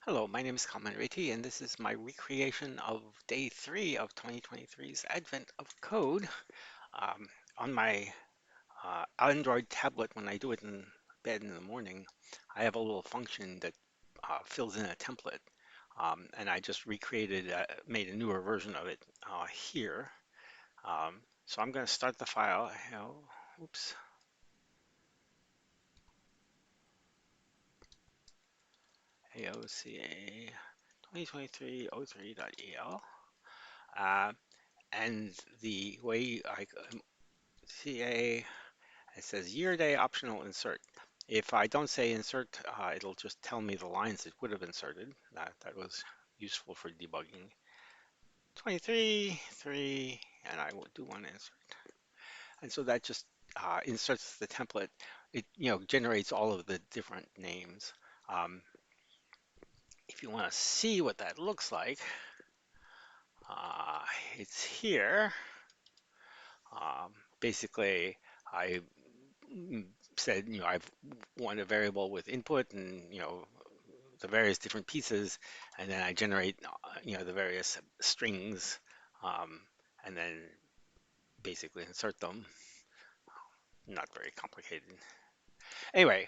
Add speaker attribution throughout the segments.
Speaker 1: Hello, my name is Kalman Reti, and this is my recreation of day 3 of 2023's Advent of Code. Um, on my Android tablet, when I do it in bed in the morning, I have a little function that fills in a template, and I just recreated, made a newer version of it here. So I'm going to start the file. Oops, AOCA 2023-03.el. Uh, and the way I CA, it says year day optional insert. If I don't say insert, it'll just tell me the lines it would have inserted. That was useful for debugging. 23, 3, and I will do one insert. And so that just inserts the template. It generates all of the different names. Um, if you want to see what that looks like, uh, it's here. Basically, I said, I want a variable with input and, the various different pieces, and then I generate, the various strings, um, and then basically insert them. Not very complicated. Anyway,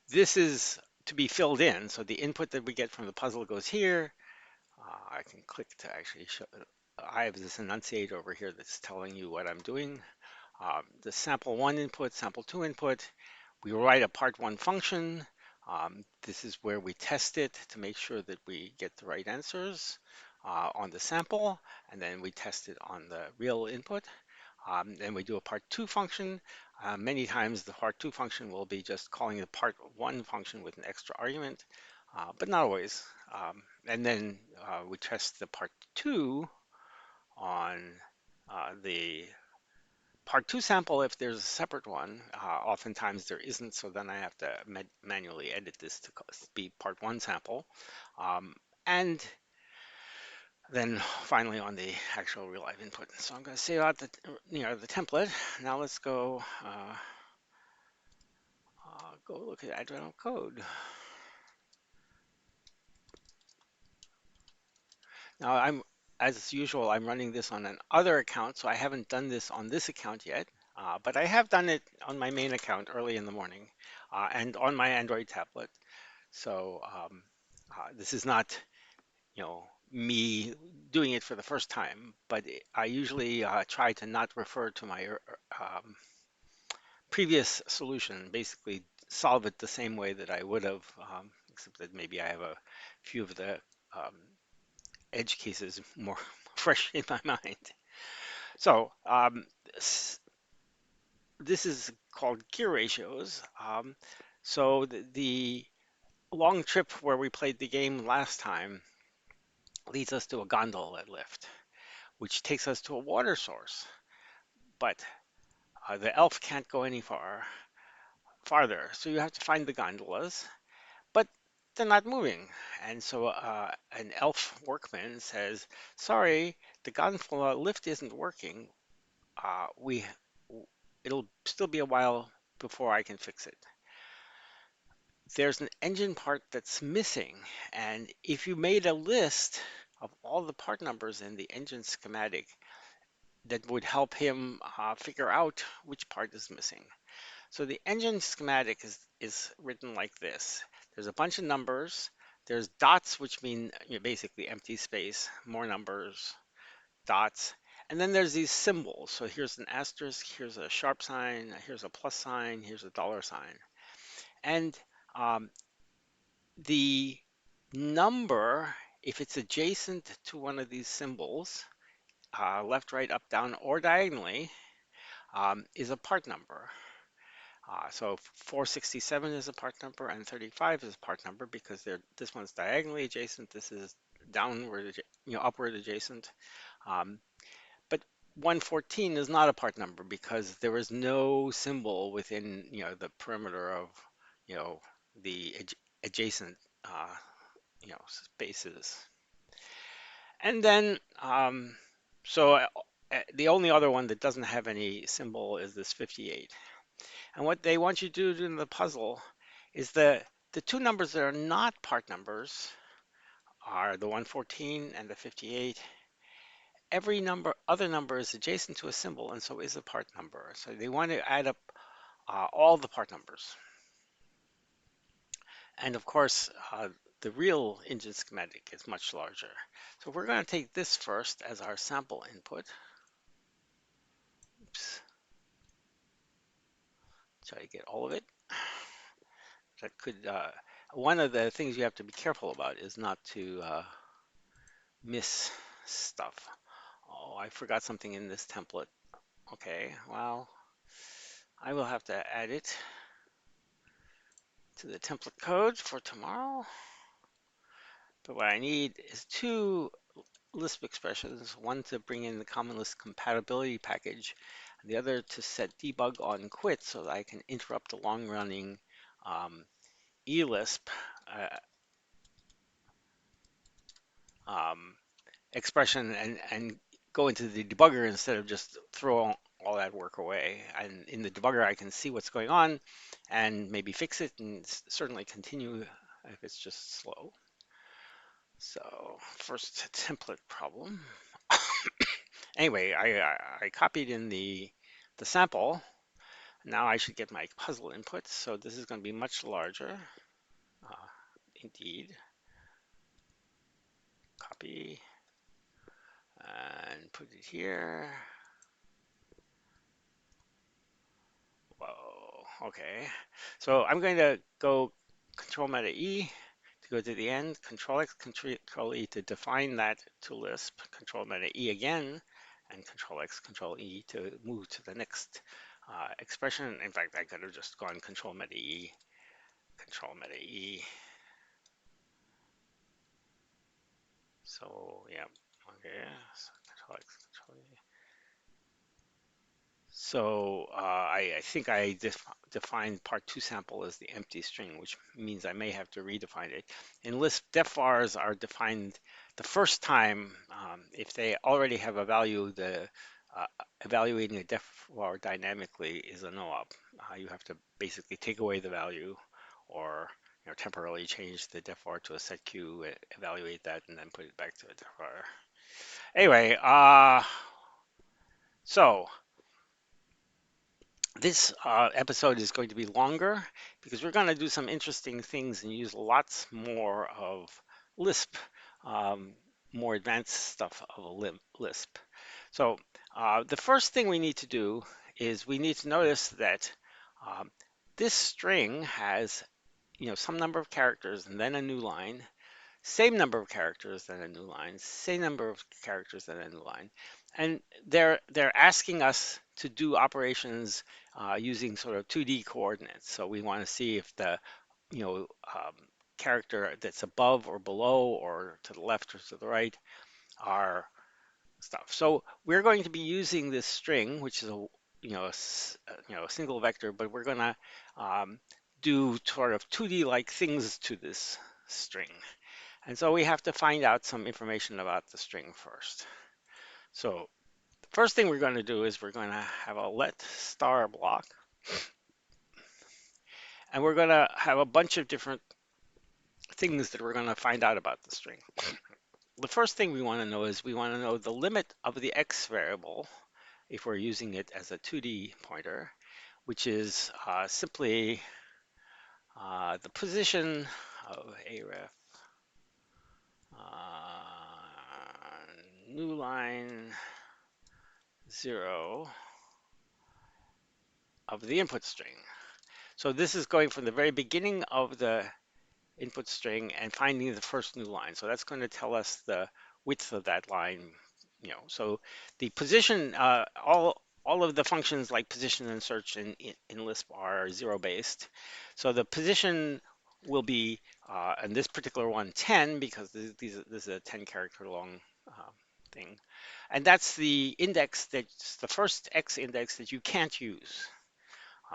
Speaker 1: this is to be filled in. So the input that we get from the puzzle goes here. I can click to actually show. I have this enunciator over here that's telling you what I'm doing. The sample one input, sample two input. We write a part one function. This is where we test it to make sure that we get the right answers on the sample, and then we test it on the real input. Then we do a part two function. Many times the part two function will be just calling the part one function with an extra argument, but not always. And then we test the part two on the part two sample if there's a separate one. Oftentimes there isn't, so then I have to manually edit this to be part one sample. Um, and then finally on the actual real live input. So I'm going to save out the template. Now let's go look at Advent code. Now as usual, I'm running this on an other account, so I haven't done this on this account yet. But I have done it on my main account early in the morning and on my Android tablet. So this is not, me doing it for the first time, but I usually try to not refer to my previous solution, basically solve it the same way that I would have, except that maybe I have a few of the um, edge cases more fresh in my mind. So this is called gear ratios. So the long trip where we played the game last time leads us to a gondola lift, which takes us to a water source. But the elf can't go any farther, so you have to find the gondolas, but they're not moving. And so an elf workman says, "Sorry, the gondola lift isn't working. We it'll still be a while before I can fix it." There's an engine part that's missing, and if you made a list of all the part numbers in the engine schematic, that would help him figure out which part is missing. So the engine schematic is written like this. There's a bunch of numbers. There's dots, which mean basically empty space, more numbers, dots. And then there's these symbols. So here's an asterisk, here's a sharp sign, here's a plus sign, here's a dollar sign. And um, the number, if it's adjacent to one of these symbols, left, right, up, down, or diagonally, is a part number. So 467 is a part number and 35 is a part number because this one's diagonally adjacent, this is downward, upward adjacent. Um, but 114 is not a part number because there is no symbol within, the perimeter of, you know, the adjacent, spaces. And then, so the only other one that doesn't have any symbol is this 58. And what they want you to do in the puzzle is the The two numbers that are not part numbers are the 114 and the 58. Every other number is adjacent to a symbol and so is a part number. So they want to add up all the part numbers. And of course, the real engine schematic is much larger. So we're going to take this first as our sample input. Oops. Try to get all of it. That could, one of the things you have to be careful about is not to miss stuff. Oh, I forgot something in this template. Okay, well, I will have to add it to the template code for tomorrow. But what I need is two Lisp expressions, one to bring in the common Lisp compatibility package, and the other to set debug on quit so that I can interrupt the long-running um, eLisp uh, um, expression and go into the debugger instead of just throw all that work away. And in the debugger, I can see what's going on and maybe fix it and certainly continue if it's just slow. So first template problem. Anyway, I copied in the sample. Now I should get my puzzle inputs. So this is going to be much larger. Uh, Indeed. Copy and put it here. Whoa, okay. So I'm going to go Control Meta E to go to the end, Control X, Control E to define that to Lisp, Control Meta E again, and Control X, Control E to move to the next expression. In fact, I could have just gone Control Meta E, Control Meta E. So yeah, okay. So Control X, Control E. So I think I defined part two sample as the empty string, which means I may have to redefine it. In Lisp, defvars are defined the first time if they already have a value. The evaluating a defvar dynamically is a no-op. You have to basically take away the value, or temporarily change the defvar to a setq, evaluate that, and then put it back to a defvar. Anyway, so. This episode is going to be longer because we're going to do some interesting things and use lots more of Lisp, um, more advanced stuff of Lisp. So the first thing we need to do is we need to notice that um, this string has, some number of characters and then a new line, same number of characters than a new line, same number of characters than a new line. And they're asking us to do operations using sort of 2D coordinates. So we want to see if the you know character that's above or below or to the left or to the right are stuff. So we're going to be using this string, which is a single vector, but we're going to do sort of 2D like things to this string. And so we have to find out some information about the string first. So the first thing we're going to do is we're going to have a let star block. And we're going to have a bunch of different things that we're going to find out about the string. The first thing we want to know is we want to know the limit of the x variable if we're using it as a 2D pointer, which is simply the position of aref new line 0 of the input string. So this is going from the very beginning of the input string and finding the first new line. So that's going to tell us the width of that line. So the position, all of the functions like position and search in Lisp are 0-based. So the position will be, in this particular one, 10 because this is a 10 character long thing. And that's the index, that's the first X index that you can't use.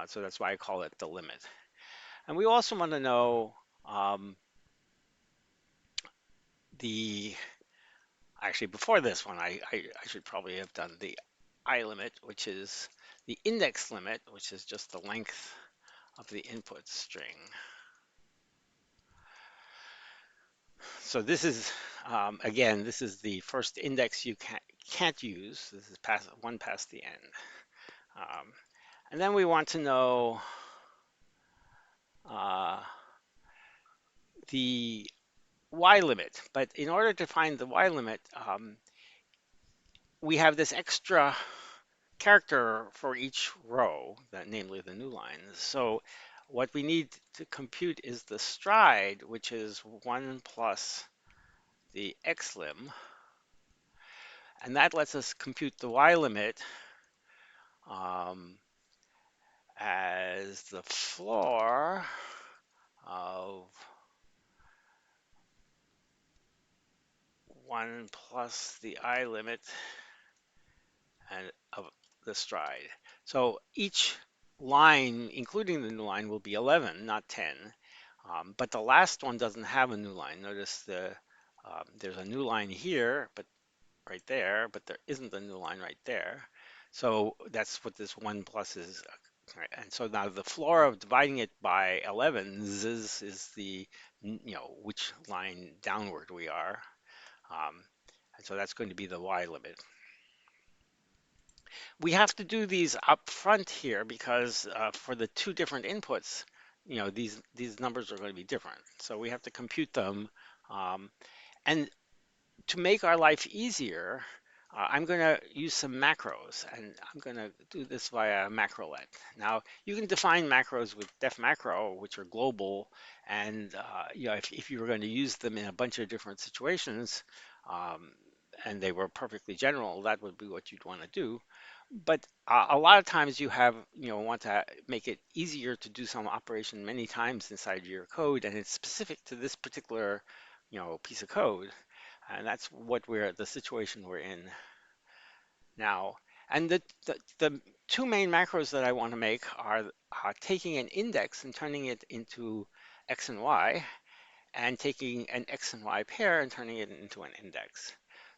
Speaker 1: So that's why I call it the limit. And we also want to know actually before this one, I should probably have done the I limit, which is the index limit, which is just the length of the input string. So this is, again, this is the first index you can't use. This is one past the end. Um, and then we want to know uh, the y limit. But in order to find the y limit, we have this extra character for each row, that namely the new lines. So what we need to compute is the stride, which is 1 plus the xlim, and that lets us compute the y limit um, as the floor of 1 plus the I limit and of the stride. So each line, including the new line, will be 11, not 10. But the last one doesn't have a new line. Notice there's a new line here, but right there, but there isn't a new line right there. So that's what this 1 plus is. Right? And so now the floor of dividing it by 11s is the, which line downward we are. And so that's going to be the y limit. We have to do these up front here because for the two different inputs, these numbers are going to be different. So we have to compute them. Um, and to make our life easier, I'm going to use some macros, and I'm going to do this via macrolet. Now, you can define macros with def macro, which are global, and if you were going to use them in a bunch of different situations, um, and they were perfectly general, that would be what you'd want to do. But a lot of times you want to make it easier to do some operation many times inside your code, and it's specific to this particular, piece of code. And that's the situation we're in now. And the two main macros that I want to make are taking an index and turning it into x and y, and taking an x and y pair and turning it into an index.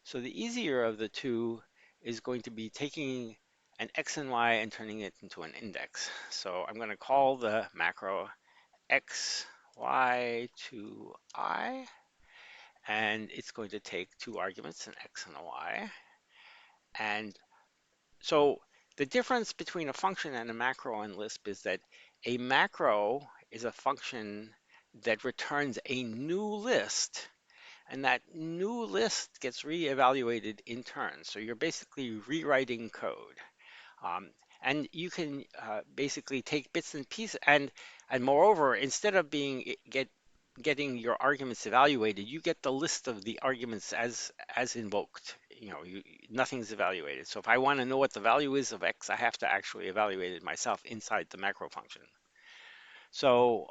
Speaker 1: So the easier of the two is going to be taking an x and y and turning it into an index. So I'm going to call the macro x, y to I, and it's going to take two arguments, an x and a y. And so the difference between a function and a macro in Lisp is that a macro is a function that returns a new list, and that new list gets reevaluated in turn. So you're basically rewriting code. Um, and you can basically take bits and pieces, and moreover, instead of getting your arguments evaluated, you get the list of the arguments as invoked. Nothing's evaluated. So if I want to know what the value is of x, I have to actually evaluate it myself inside the macro function. So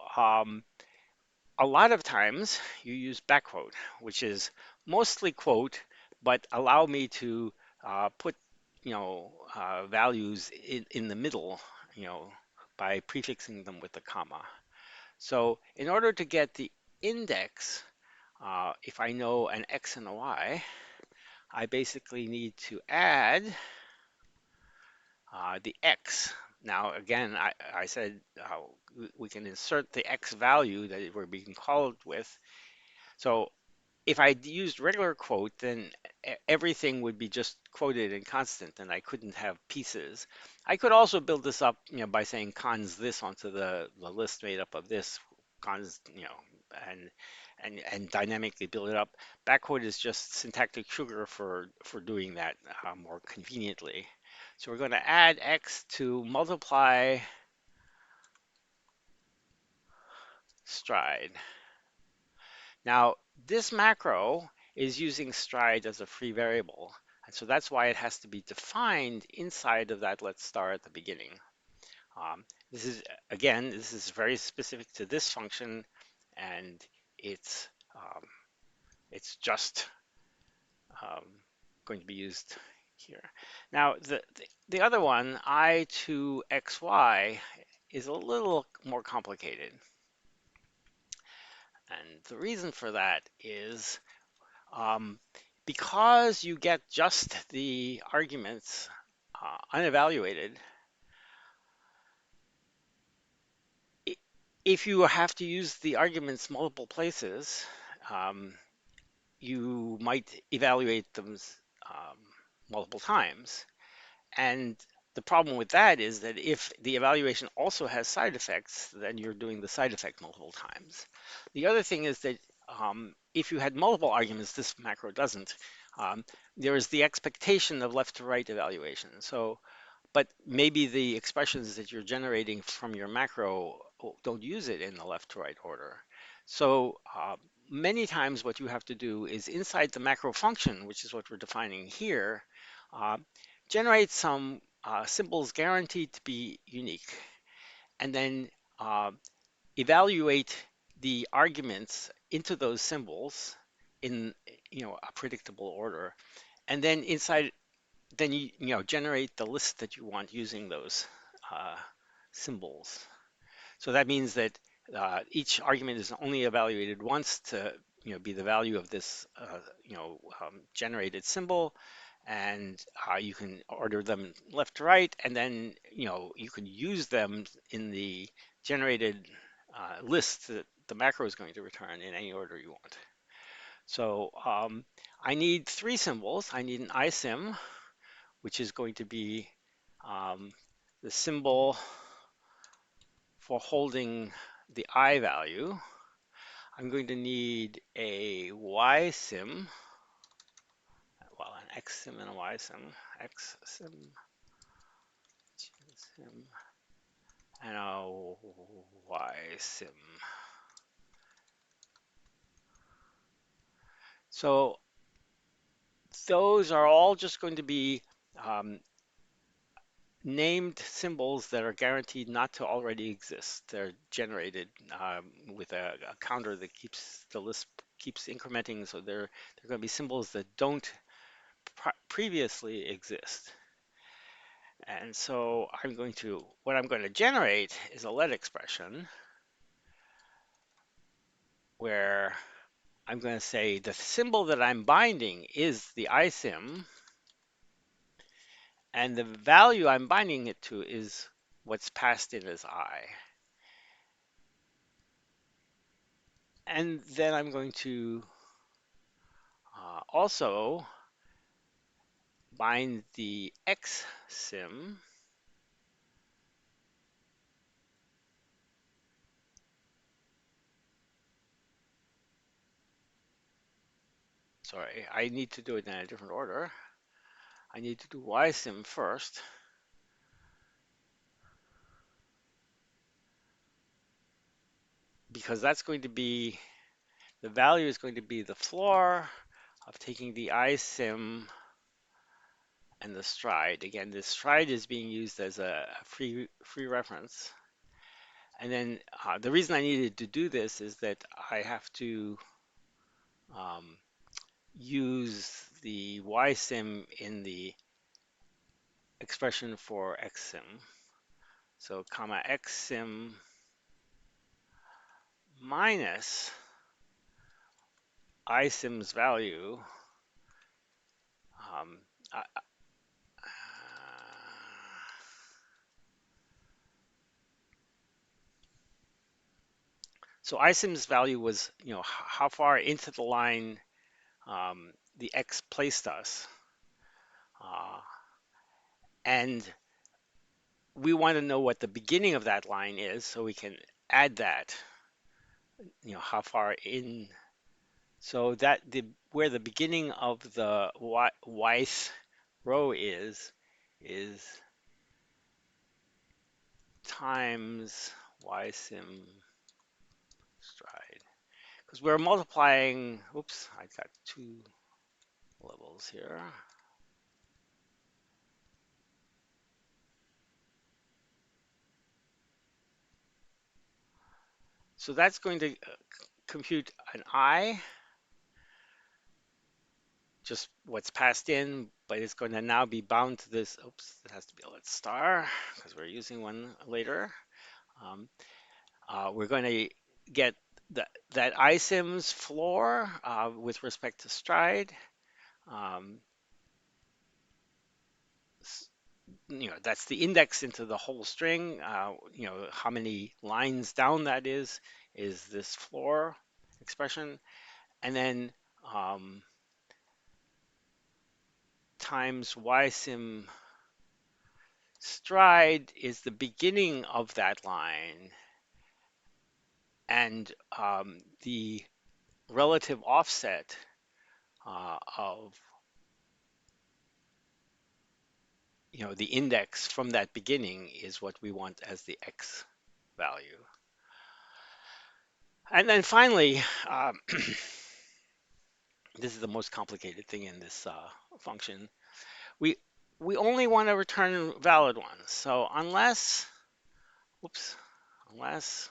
Speaker 1: a lot of times you use backquote, which is mostly quote, but allow me to put values in the middle, by prefixing them with a comma. So in order to get the index, if I know an x and a y, I basically need to add the x. Now, again, I said we can insert the x value that we're being called with. So if I used regular quote, then everything would be just quoted in constant, and I couldn't have pieces. I could also build this up, by saying cons this onto the list made up of this cons, and dynamically build it up. Backquote is just syntactic sugar for doing that more conveniently. So we're going to add x to multiply stride. Now, this macro is using stride as a free variable. And so that's why it has to be defined inside of that let's start at the beginning. This is very specific to this function, and it's just going to be used here. Now, the other one, I to xy, is a little more complicated. And the reason for that is because you get just the arguments unevaluated, if you have to use the arguments multiple places, um, you might evaluate them um, multiple times. And the problem with that is that if the evaluation also has side effects, then you're doing the side effect multiple times. The other thing is that if you had multiple arguments, this macro doesn't, um, there is the expectation of left to right evaluation. So but maybe the expressions that you're generating from your macro don't use it in the left to right order. So many times what you have to do is inside the macro function, which is what we're defining here, uh, generate some symbols guaranteed to be unique, and then uh, evaluate the arguments into those symbols in a predictable order, and then inside then you generate the list that you want using those uh, symbols. So that means that each argument is only evaluated once to be the value of this generated symbol, and you can order them left to right, and then you can use them in the generated list that the macro is going to return in any order you want. So I need three symbols. I need an isim, which is going to be um, the symbol for holding the I value. I'm going to need a Y sim, well, an X sim and a Y sim, X sim, sim, and a Y sim. So those are all just going to be um, named symbols that are guaranteed not to already exist. They're generated with a counter that keeps the list keeps incrementing, so they're going to be symbols that don't previously exist. And so what I'm going to generate is a let expression where I'm going to say the symbol that I'm binding is the isim, and the value I'm binding it to is what's passed in as I. And then I'm going to also bind the X sim. Sorry, I need to do it in a different order. I need to do Y sim first, because that's going to be, the value is going to be the floor of taking the I sim and the stride. Again, this stride is being used as a free reference. And then the reason I needed to do this is that I have to um, use the Y sim in the expression for X sim. So comma X sim minus I sim's value. Um, uh, so I sim's value was, how far into the line the X placed us. Uh, and we want to know what the beginning of that line is so we can add that, how far in. So that where the beginning of the Yth row is times Y sim stride. Because we're multiplying, oops, I got two levels here. So that's going to compute an I, just what's passed in, but it's going to now be bound to this. Oops, it has to be a let star because we're using one later. Um, we're going to get that isim's floor with respect to stride. Um, that's the index into the whole string. How many lines down that is this floor expression. And then um, times ysim stride is the beginning of that line, and the relative offset of the index from that beginning is what we want as the x value. And then finally, this is the most complicated thing in this function. We we only want to return valid ones. So whoops, unless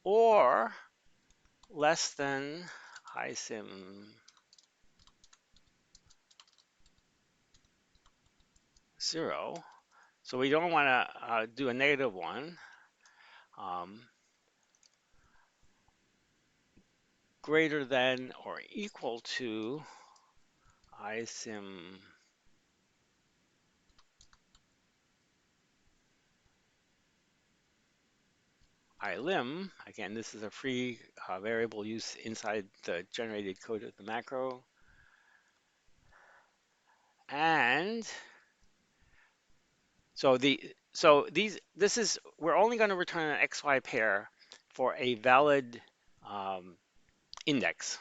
Speaker 1: or less than isim 0. So we don't want to do a negative one. Um, Greater than or equal to isim ilim. Again, this is a free variable use inside the generated code of the macro. And we're only going to return an XY pair for a valid um, index.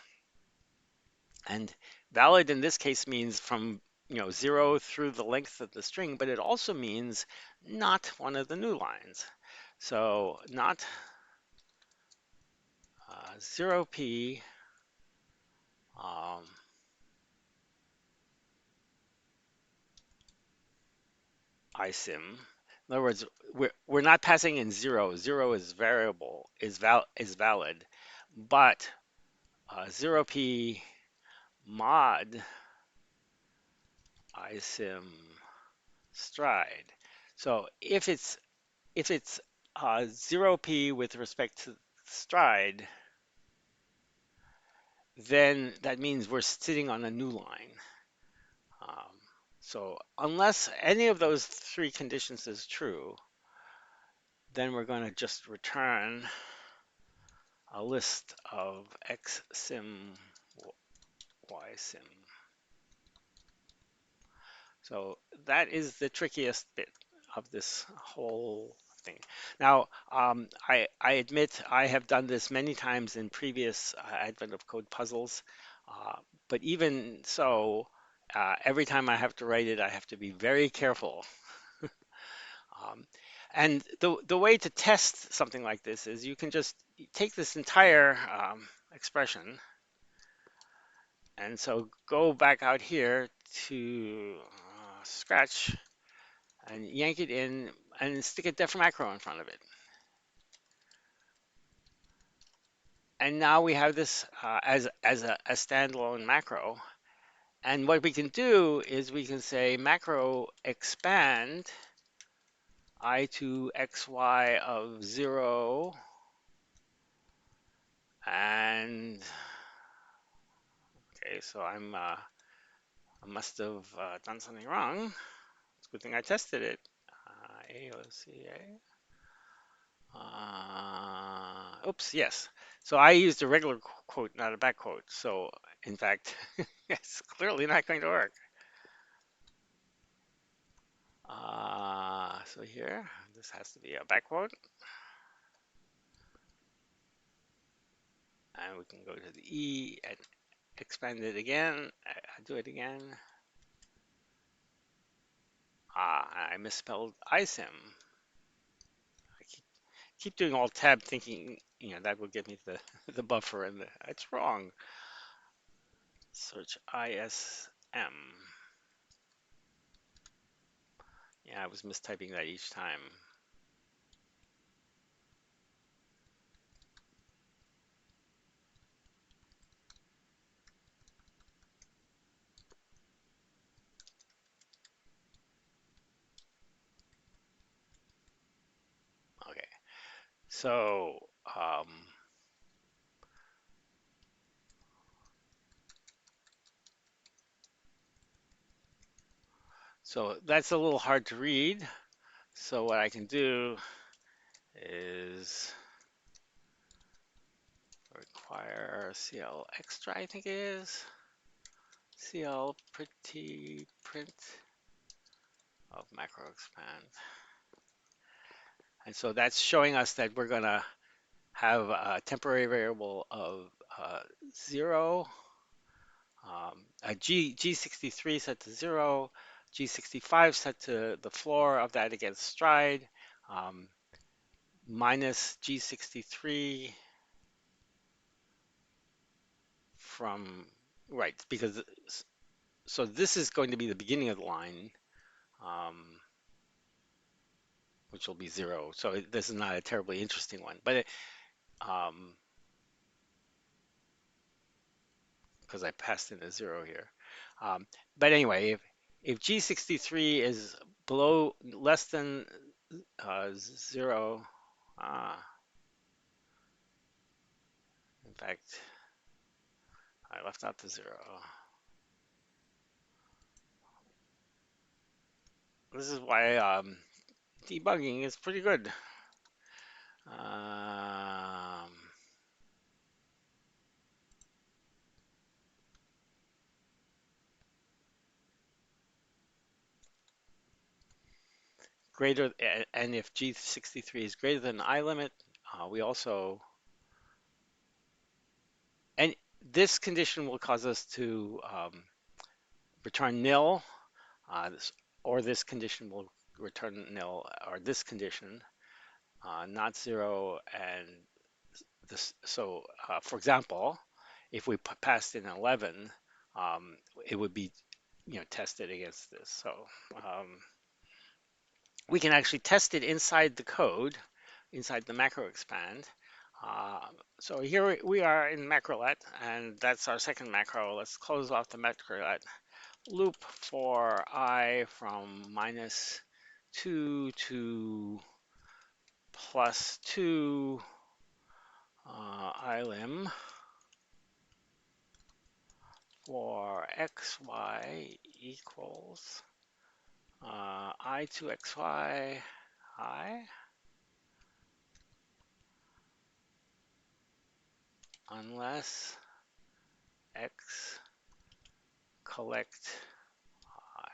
Speaker 1: And valid in this case means from 0 through the length of the string, but it also means not one of the new lines. So not 0p um, isim. In other words, we're not passing in 0. 0 is variable, is valid, but 0p mod isim stride. So if it's 0p with respect to stride, then that means we're sitting on a new line. Um, so unless any of those three conditions is true, then we're going to just return a list of xsim, ysim. So that is the trickiest bit of this whole thing. Now, I admit I have done this many times in previous Advent of Code puzzles, uh, but even so, every time I have to write it, I have to be very careful. Um, and the way to test something like this is you can just take this entire expression, and so go back out here to scratch and yank it in and stick a def macro in front of it. And now we have this as a standalone macro. And what we can do is we can say macro expand I to xy of 0 and okay, so I must have done something wrong. It's a good thing I tested it. AOCA. Oops, yes. So I used a regular quote, not a back quote. So in fact, it's clearly not going to work. So here, this has to be a back quote. And we can go to the E and expand it again. Do it again. I misspelled isim. I keep doing alt tab thinking, that will give me the, the buffer and it's wrong. Search ISM. Yeah, I was mistyping that each time. Okay, so so that's a little hard to read. So what I can do is require CL extra, I think it is. CL pretty print of macro expand. And so that's showing us that we're going to have a temporary variable of 0, a G63 set to 0, G65 set to the floor of that against stride, um, minus G63 from, right, because, so this is going to be the beginning of the line, um, which will be 0. So this is not a terribly interesting one, but because I passed in a 0 here. Um, but anyway, if G63 is below less than 0, uh, in fact, I left out the 0. This is why debugging is pretty good. Um, greater, and if G63 is greater than the I limit, we also, and this condition will cause us to return nil, or this condition will return nil, or this condition, not 0, and this. So, for example, if we passed in 11, it would be, tested against this. So we can actually test it inside the code, inside the macro expand. Uh, so here we are in macrolet, and that's our second macro. Let's close off the macrolet loop for I from -2 to +2 ilim for xy equals I to xy I unless x collect I.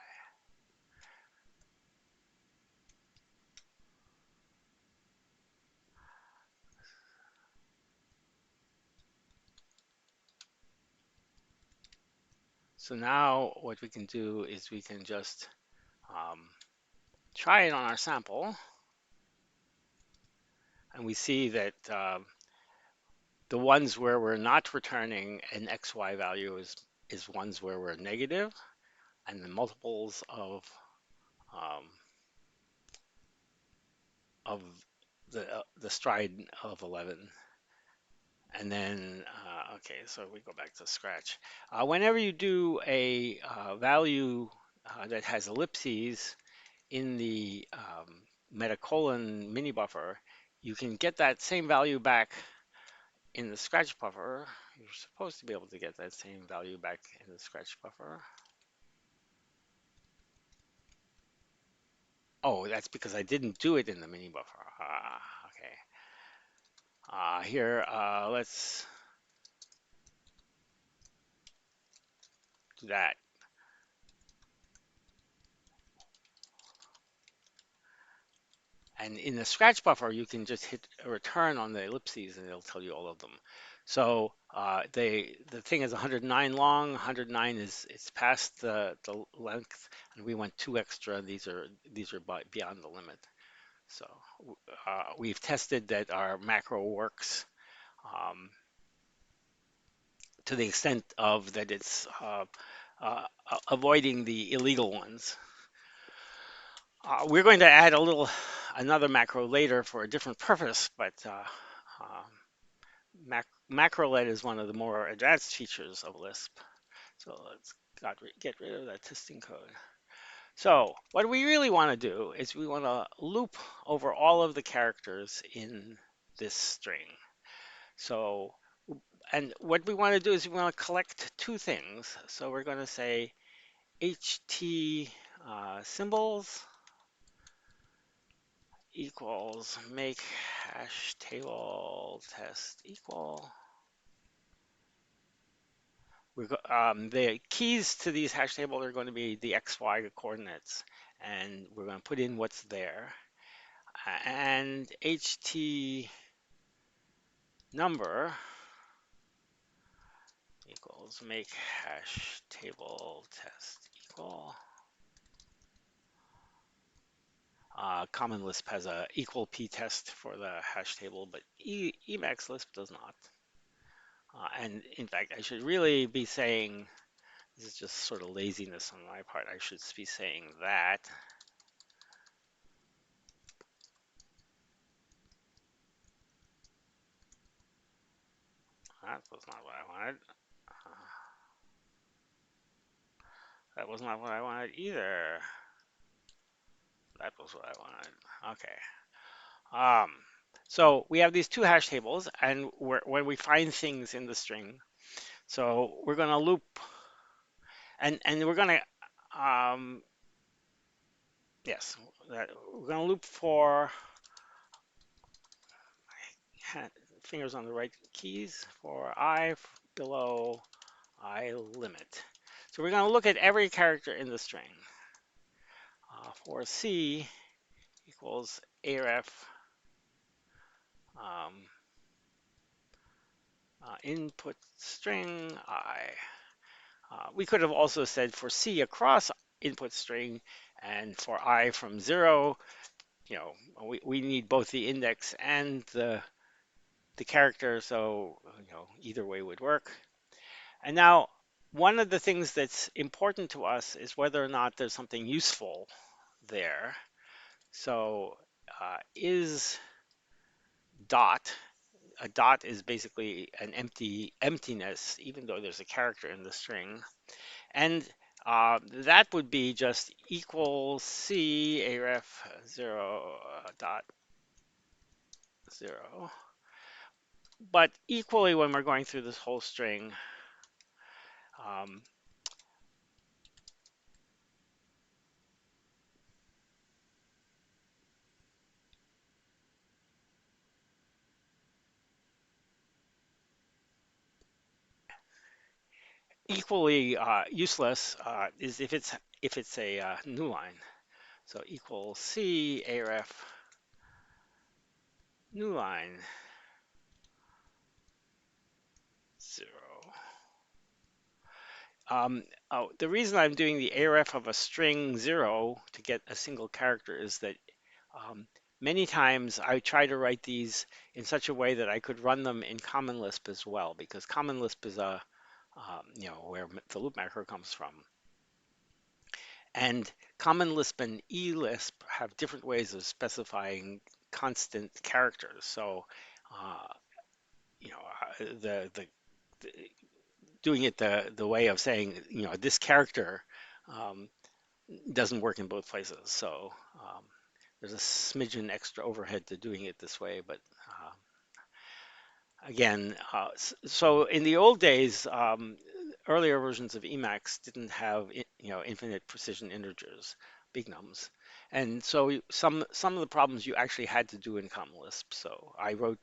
Speaker 1: So now what we can do is we can just try it on our sample, and we see that the ones where we're not returning an xy value is ones where we're negative, and the multiples um, of the stride of 11. And then, okay, so we go back to scratch. Whenever you do a value that has ellipses in the metacolon mini buffer, you can get that same value back in the scratch buffer. You're supposed to be able to get that same value back in the scratch buffer. Oh, that's because I didn't do it in the mini buffer. Okay. Here, let's do that. And in the scratch buffer, you can just hit a return on the ellipses and it'll tell you all of them. So the thing is 109 long, 109 is it's past the length, and we went 2 extra. These are beyond the limit. So we've tested that our macro works um, to the extent of that it's avoiding the illegal ones. We're going to add another macro later for a different purpose, but macrolet is one of the more advanced features of Lisp. So let's get rid of that testing code. So what we really want to do is we want to loop over all of the characters in this string. So, and what we want to do is we want to collect two things. So we're going to say HT symbols equals make hash table test equal. The keys to these hash tables are going to be the XY coordinates, and we're going to put in what's there. And HT number equals make hash table test equal. Common Lisp has a equal p test for the hash table, but emacs Lisp does not. And in fact, I should really be saying, this is just sort of laziness on my part, I should be saying that. That was not what I wanted. That was not what I wanted either. That was what I wanted. Okay. So we have these two hash tables, and when we find things in the string, so we're going to loop, and we're going to, yes, we're going to loop for fingers on the right keys for I below I limit. So we're going to look at every character in the string. For C equals aref um, input string I. We could have also said for C across input string, and for I from 0, we need both the index and the character, so either way would work. And now one of the things that's important to us is whether or not there's something useful there. So is dot, a dot is basically an emptiness, even though there's a character in the string. And that would be just equal C aref 0 dot 0. But equally, when we're going through this whole string, um, equally useless is if it's a new line. So equal C aref new line 0. The reason I'm doing the aref of a string 0 to get a single character is that um, many times I try to write these in such a way that I could run them in Common Lisp as well, because Common Lisp is where the loop macro comes from. And Common Lisp and eLisp have different ways of specifying constant characters. So, uh, the doing it the way of saying, this character um, doesn't work in both places. So there's a smidgen extra overhead to doing it this way, but again, so in the old days, earlier versions of Emacs didn't have infinite precision integers, big nums, and so some of the problems you actually had to do in Common Lisp. So I wrote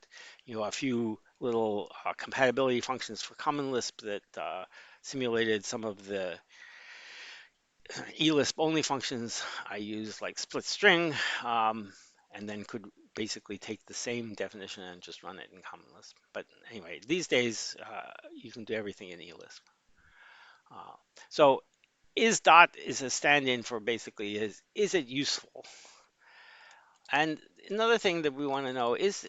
Speaker 1: a few little compatibility functions for Common Lisp that simulated some of the eLisp only functions I used, like split string, and then could basically take the same definition and just run it in Common Lisp. But anyway, these days you can do everything in eLisp. Uh, so is dot is a stand-in for basically is it useful? And another thing that we want to know is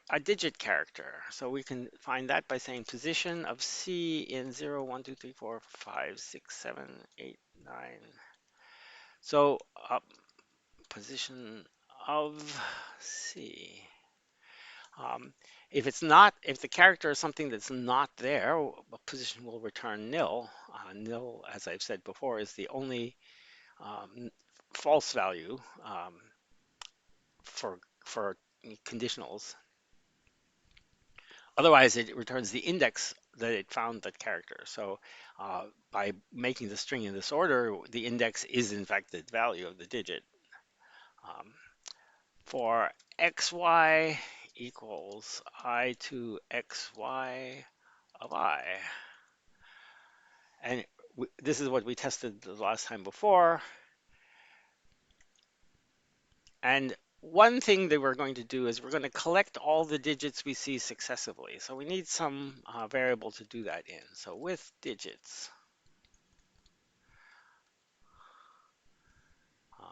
Speaker 1: a digit character. So we can find that by saying position of C in 0, 1, 2, 3, 4, 5, 6, 7, 8, 9. So position of C. Um, if the character is something that's not there, a position will return nil. Nil, as I've said before, is the only false value for conditionals. Otherwise, it returns the index that it found that character. So by making the string in this order, the index is in fact the value of the digit. Um, for xy equals I to xy of I. And this is what we tested the last time before. And one thing that we're going to do is we're going to collect all the digits we see successively. So we need some variable to do that in. So with digits, uh,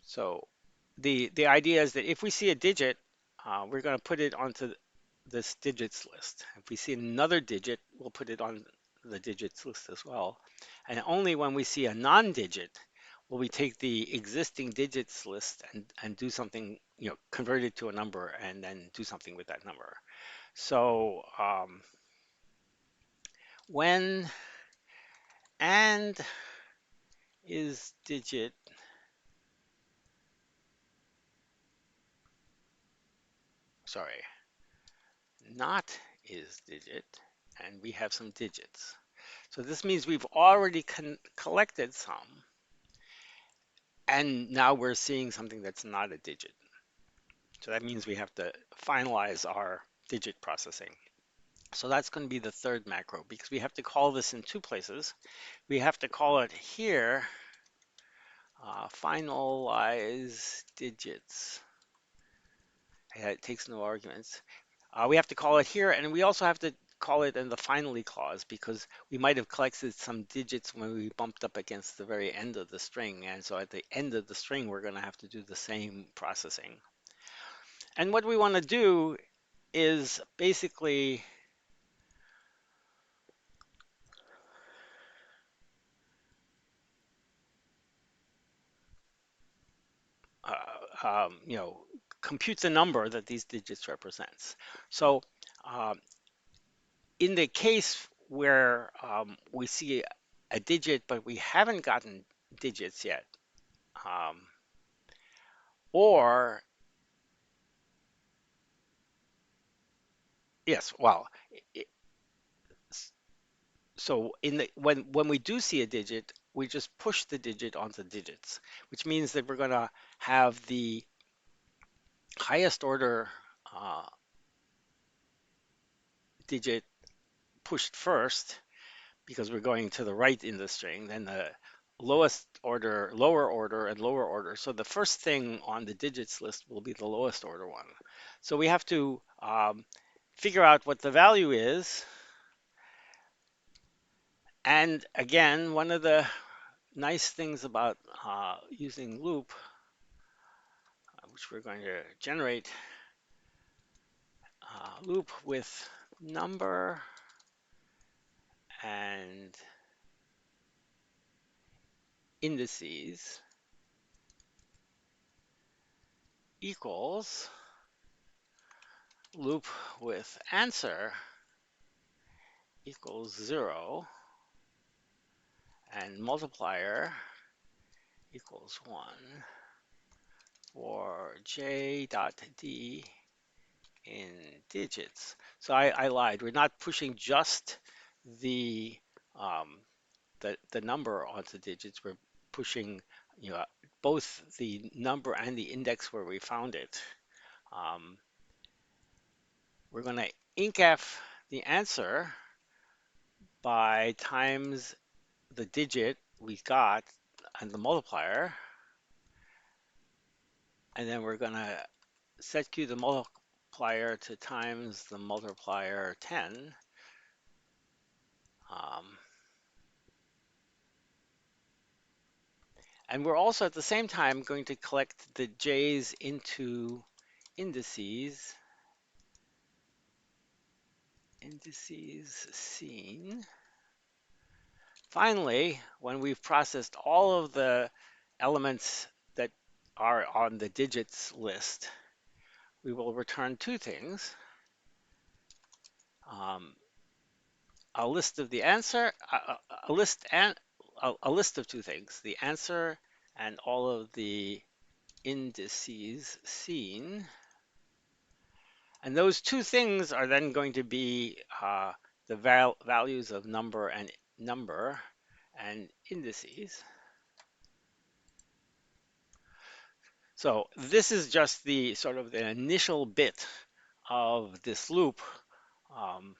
Speaker 1: so the idea is that if we see a digit, we're going to put it onto this digits list. If we see another digit, we'll put it on the digits list as well. And only when we see a non-digit will we take the existing digits list and do something, convert it to a number and then do something with that number. So when and is digit, sorry, not is digit, and we have some digits. So this means we've already collected some, and now we're seeing something that's not a digit. So that means we have to finalize our digit processing. So that's going to be the third macro because we have to call this in two places. We have to call it here, finalize digits. It takes no arguments. We have to call it here, and we also have to call it in the finally clause because we might have collected some digits when we bumped up against the very end of the string. And so at the end of the string, we're going to have to do the same processing. And what we want to do is basically compute the number that these digits represents. So um, in the case where we see a digit, but we haven't gotten digits yet, um, or yes, well, so in the when we do see a digit, we just push the digit onto digits, which means that we're going to have the highest order uh, digit pushed first because we're going to the right in the string, then the lowest order, lower order, and lower order. So the first thing on the digits list will be the lowest order one. So we have to figure out what the value is. And again, one of the nice things about using loop, which we're going to generate, loop with number and indices equals loop with answer equals 0 and multiplier equals 1 for j dot d in digits. So I lied. We're not pushing just the um, the number onto digits. We're pushing both the number and the index where we found it. Um, we're going to incaf the answer by times the digit we got and the multiplier, and then we're going to set q the multiplier to times the multiplier 10. Um, and we're also at the same time going to collect the j's into indices seen. Finally, when we've processed all of the elements that are on the digits list, we will return two things. Um, a list of the answer, a list and a list of two things, the answer and all of the indices seen. And those two things are then going to be the values of number and number and indices. So this is just the sort of the initial bit of this loop. Um,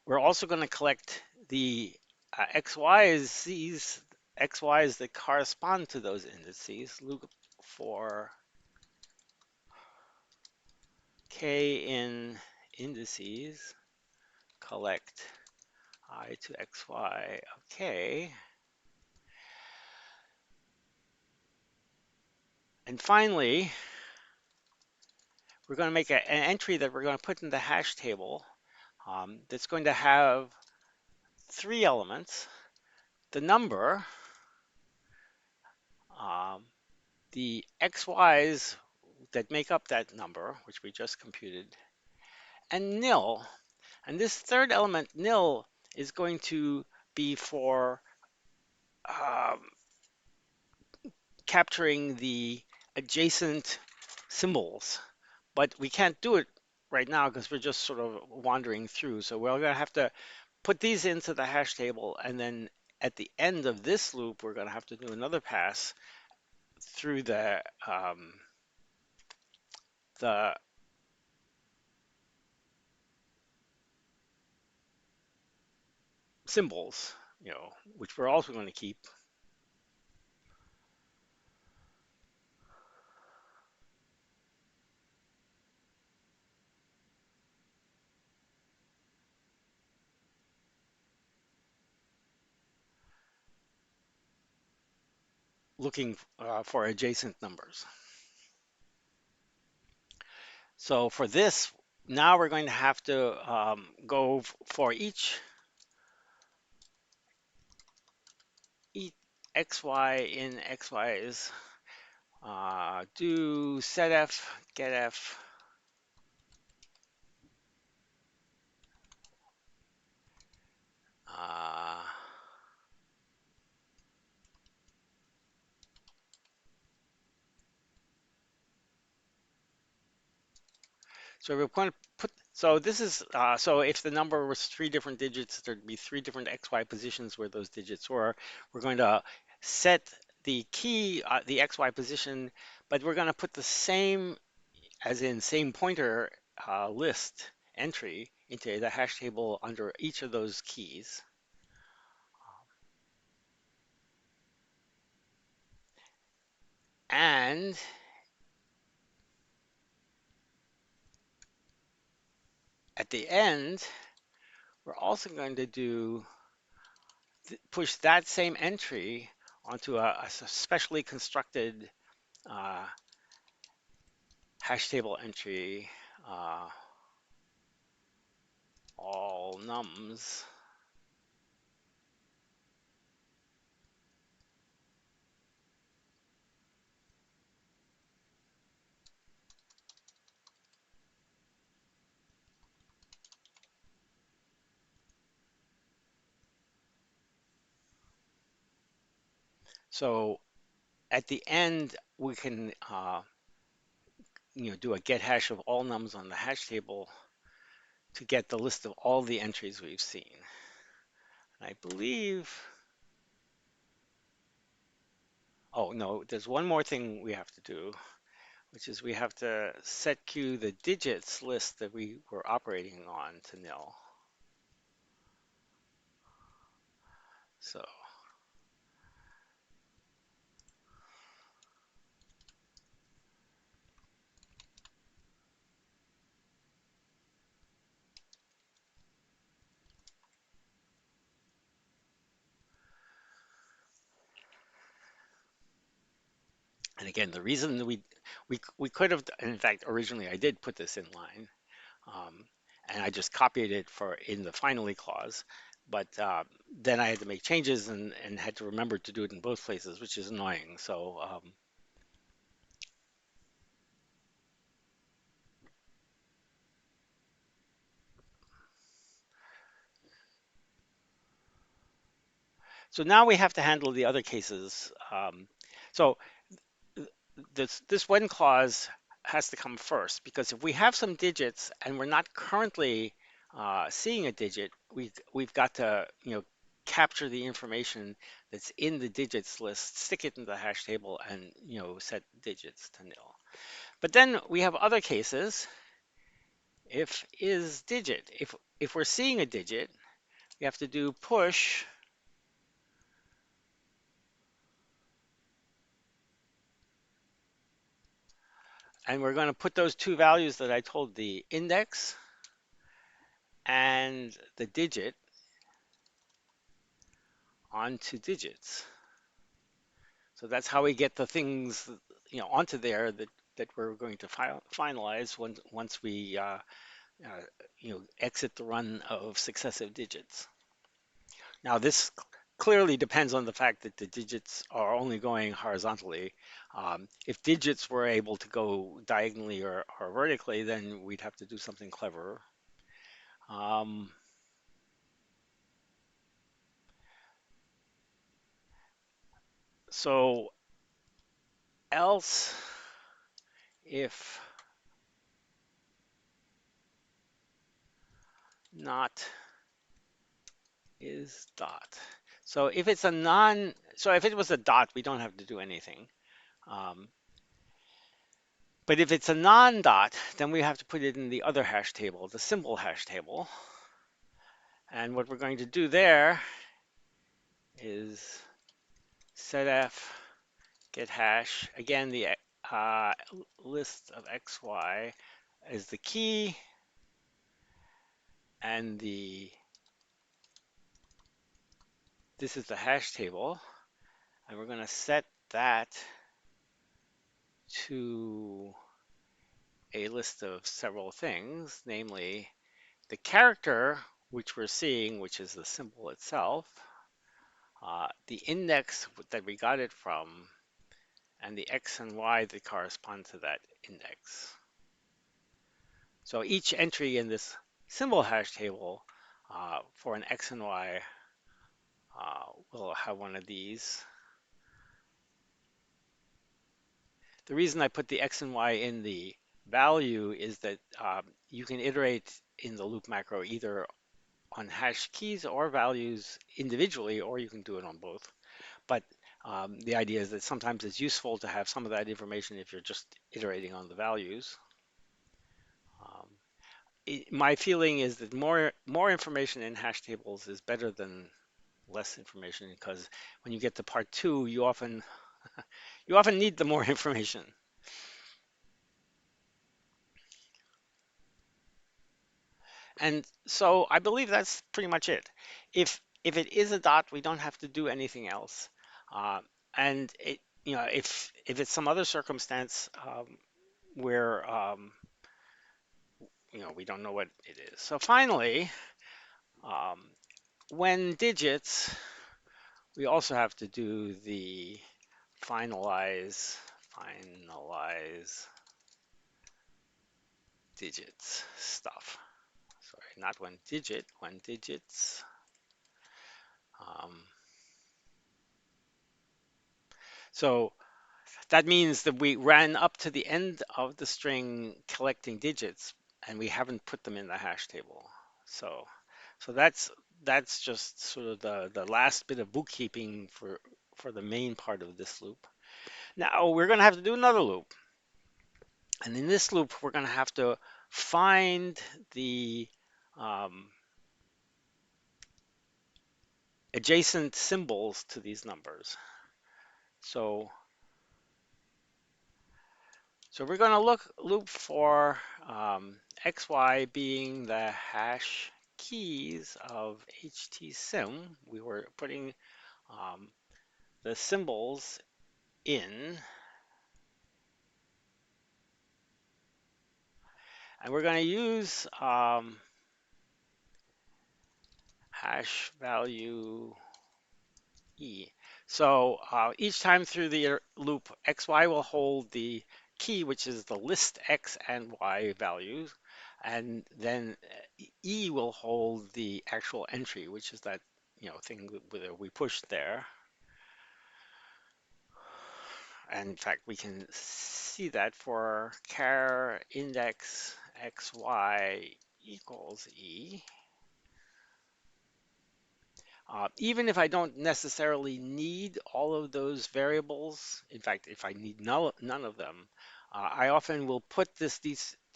Speaker 1: we're also going to collect the xy's that correspond to those indices. Look for k in indices, collect I to xy of k. And finally, we're going to make an entry that we're going to put in the hash table that's going to have three elements: the number, um, the xy's that make up that number, which we just computed, and nil. And this third element, nil, is going to be for um, capturing the adjacent symbols. But we can't do it right now because we're just sort of wandering through. So we're going to have to put these into the hash table, and then at the end of this loop, we're going to have to do another pass through the symbols, which we're also going to keep. Looking for adjacent numbers. So for this, now we're going to have to go for each xy in xy's, do setf, getf, uh, so we're going to put, so this is, so if the number was three different digits, there'd be three different XY positions where those digits were. We're going to set the key, the XY position, but we're going to put the same, as in same pointer list entry into the hash table under each of those keys. And at the end, we're also going to push that same entry onto a specially constructed uh, hash table entry, uh, all nums. So at the end, we can do a get hash of all nums on the hash table to get the list of all the entries we've seen. And I believe, oh no, there's one more thing we have to do, which is we have to set Q the digits list that we were operating on to nil. So, and again, the reason we could have, in fact, originally I did put this in line, um, and I just copied it for in the finally clause, but then I had to make changes and had to remember to do it in both places, which is annoying. So now we have to handle the other cases. So this one clause has to come first because if we have some digits and we're not currently seeing a digit, we've got to, capture the information that's in the digits list, stick it in the hash table, and, set digits to nil. But then we have other cases. If is digit, if we're seeing a digit, we have to do push, and we're going to put those two values that I told, the index and the digit, onto digits. So that's how we get the things, onto there that we're going to finalize once we, exit the run of successive digits. Now this clearly depends on the fact that the digits are only going horizontally. If digits were able to go diagonally or vertically, then we'd have to do something clever. Um, so else if not is dot. So if it's a non, so if it was a dot, we don't have to do anything. Um, but if it's a non-dot, then we have to put it in the other hash table, the symbol hash table. And what we're going to do there is setf get hash. Again, the uh, list of xy is the key, and this is the hash table, and we're going to set that to a list of several things, namely the character which we're seeing, which is the symbol itself, the index that we got it from, and the x and y that correspond to that index. So each entry in this symbol hash table for an x and y will have one of these. The reason I put the x and y in the value is that you can iterate in the loop macro either on hash keys or values individually, or you can do it on both. But the idea is that sometimes it's useful to have some of that information if you're just iterating on the values. Um, my feeling is that more information in hash tables is better than less information, because when you get to part two, you often need the more information. And so I believe that's pretty much it. If it is a dot, we don't have to do anything else. Uh, and if it's some other circumstance where we don't know what it is. So finally, um, when digits, we also have to do the finalize digits stuff. Sorry, not when digits. Um, so that means that we ran up to the end of the string collecting digits, and we haven't put them in the hash table. So, so that's just sort of the last bit of bookkeeping for the main part of this loop. Now we're going to have to do another loop, and in this loop we're going to have to find the um, adjacent symbols to these numbers. So So we're going to loop for xy being the hash keys of htsim. We were putting um, the symbols in, and we're going to use hash value e. So each time through the loop, xy will hold the key, which is the list x and y values, and then e will hold the actual entry, which is that thing that we pushed there. And in fact, we can see that for char index xy equals E. Even if I don't necessarily need all of those variables, in fact, if I need none of them, I often will put this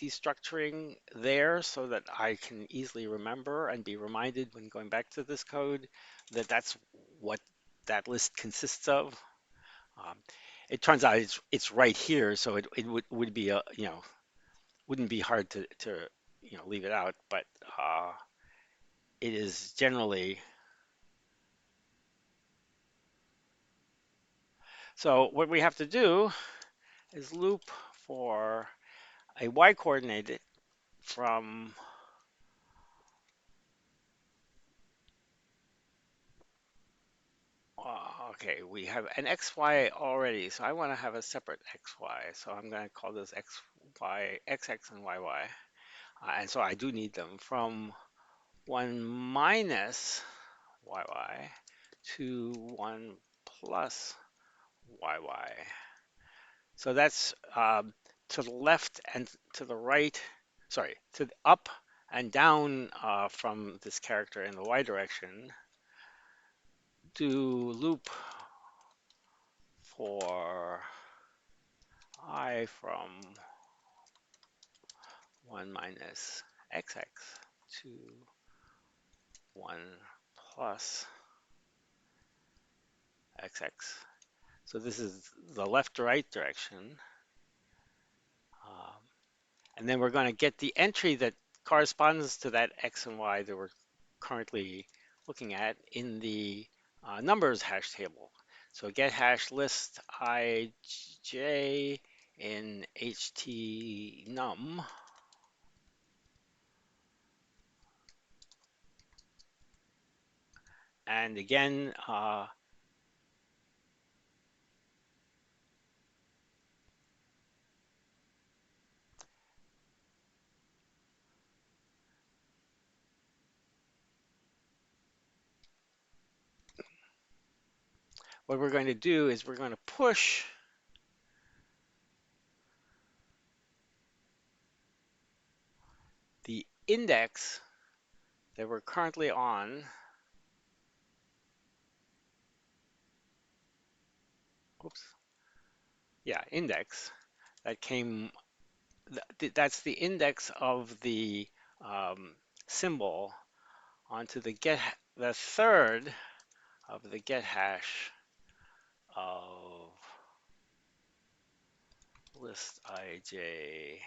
Speaker 1: destructuring there so that I can easily remember and be reminded when going back to this code that that's what that list consists of. Um, it turns out it's right here, so it would be a, wouldn't be hard to leave it out, but it is generally. So what we have to do is loop for a y coordinate from, okay, we have an xy already, so I want to have a separate xy. So I'm going to call this xy, xx and yy. And so I do need them from 1 minus yy to 1 plus yy. So that's to the left and to the right, sorry, to the up and down from this character in the y direction. Do loop for I from 1 minus xx to 1 plus xx. So this is the left to right direction. Um, and then we're going to get the entry that corresponds to that x and y that we're currently looking at in the numbers hash table. So get hash list ij in ht num. And again, what we're going to do is we're going to push the index that we're currently on. Oops. Yeah, index that came. That's the index of the symbol onto the third of the get hash of list ij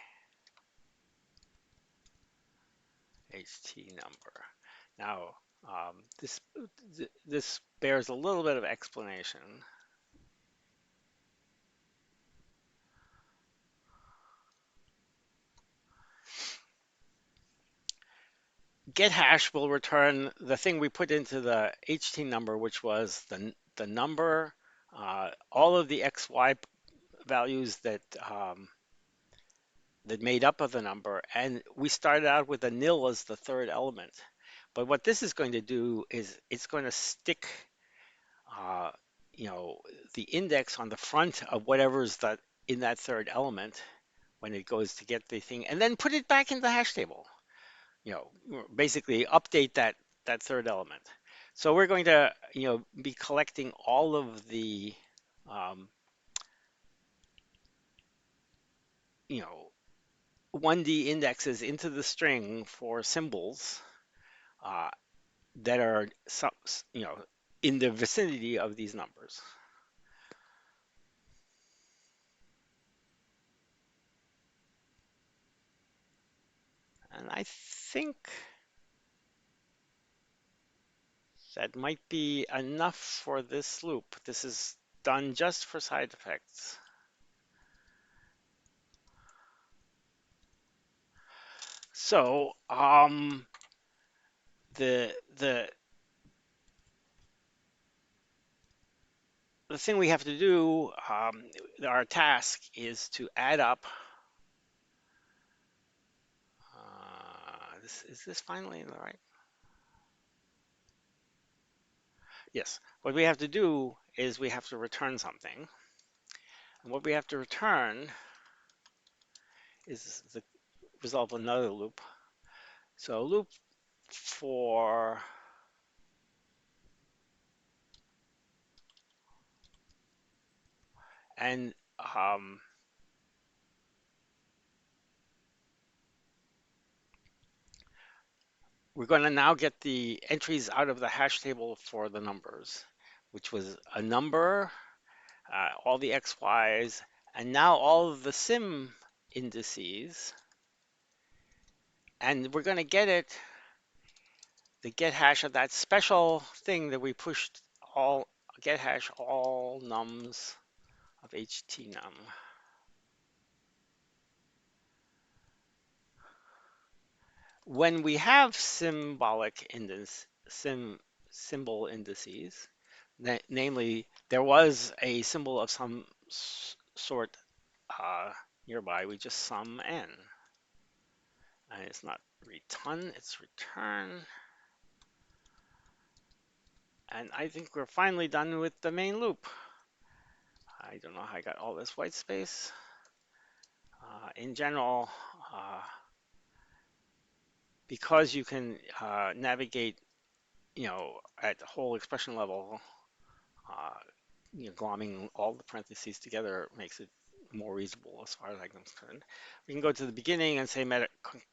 Speaker 1: ht number. Now, this bears a little bit of explanation. Get hash will return the thing we put into the ht number, which was the number, all of the xy values that made up of the number, and we started out with a nil as the third element. But what this is going to do is it's going to stick, uh, you know, the index on the front of whatever's that in that third element when it goes to get the thing, and then put it back in the hash table. Basically update that third element. So we're going to, be collecting all of the, um, you know, 1D indexes into the string for symbols uh, that are some, in the vicinity of these numbers. And I think that might be enough for this loop. This is done just for side effects. So the thing we have to do, our task is to add up. Is this finally in the right? Yes. What we have to do is we have to return something. And what we have to return is the result of another loop. So loop for, and we're going to now get the entries out of the hash table for the numbers, which was a number, all the x, y's, and now all of the sim indices. And we're going to get it, the get hash of that special thing that we pushed, all get hash all nums of htnum. When we have symbol indices, namely there was a symbol of some sort nearby, we just sum n. And it's not return, it's return. And I think we're finally done with the main loop. I don't know how I got all this white space. In general, uh, because you can navigate, at the whole expression level, uh, glomming all the parentheses together makes it more reasonable as far as I'm concerned. We can go to the beginning and say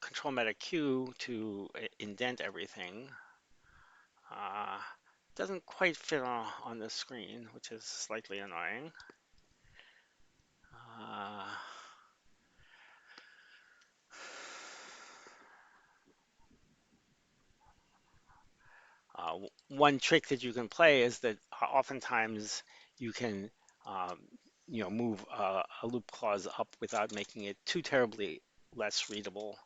Speaker 1: control meta q to indent everything. Uh, doesn't quite fit on the screen, which is slightly annoying. Uh, One trick that you can play is that oftentimes you can, um, move a loop clause up without making it too terribly less readable.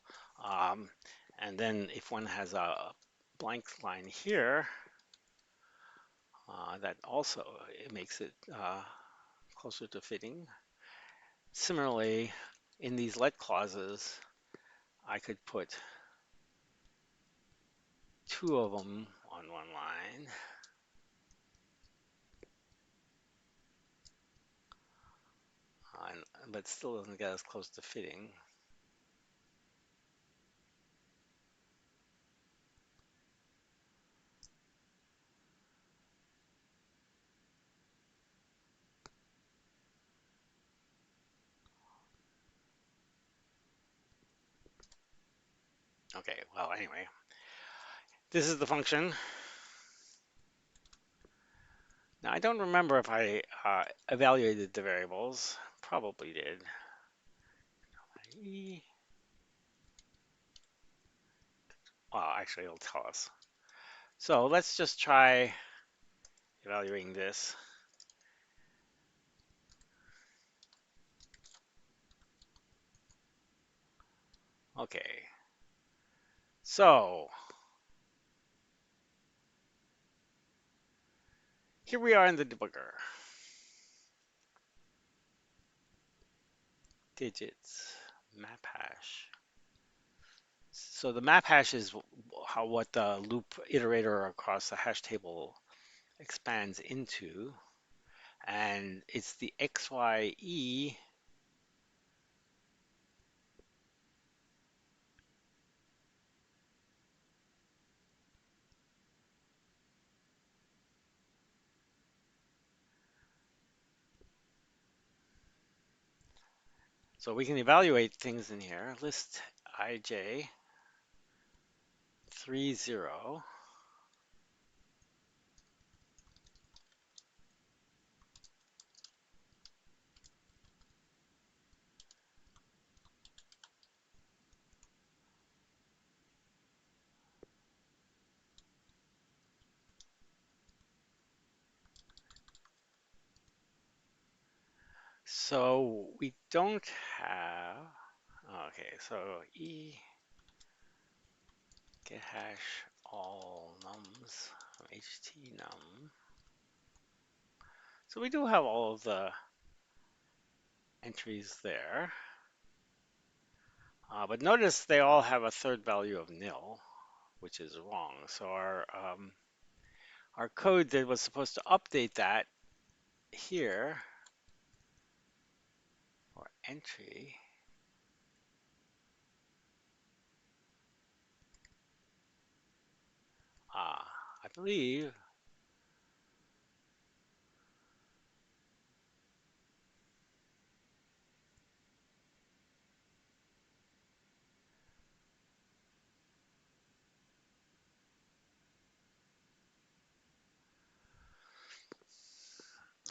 Speaker 1: Um, and then if one has a blank line here, that also it makes it closer to fitting. Similarly, in these let clauses, I could put two of them on one line. But still doesn't get as close to fitting. Okay, well, anyway, this is the function. Now, I don't remember if I evaluated the variables. Probably did. Well, actually, it'll tell us. So let's just try evaluating this. Okay. So here we are in the debugger. Digits, map hash. So the map hash is what the loop iterator across the hash table expands into. And it's the XYE. So we can evaluate things in here. List ij 30. So we don't have, okay, so get hash all nums from htnum. So we do have all of the entries there. But notice they all have a third value of nil, which is wrong. So our code that was supposed to update that here for entry believe.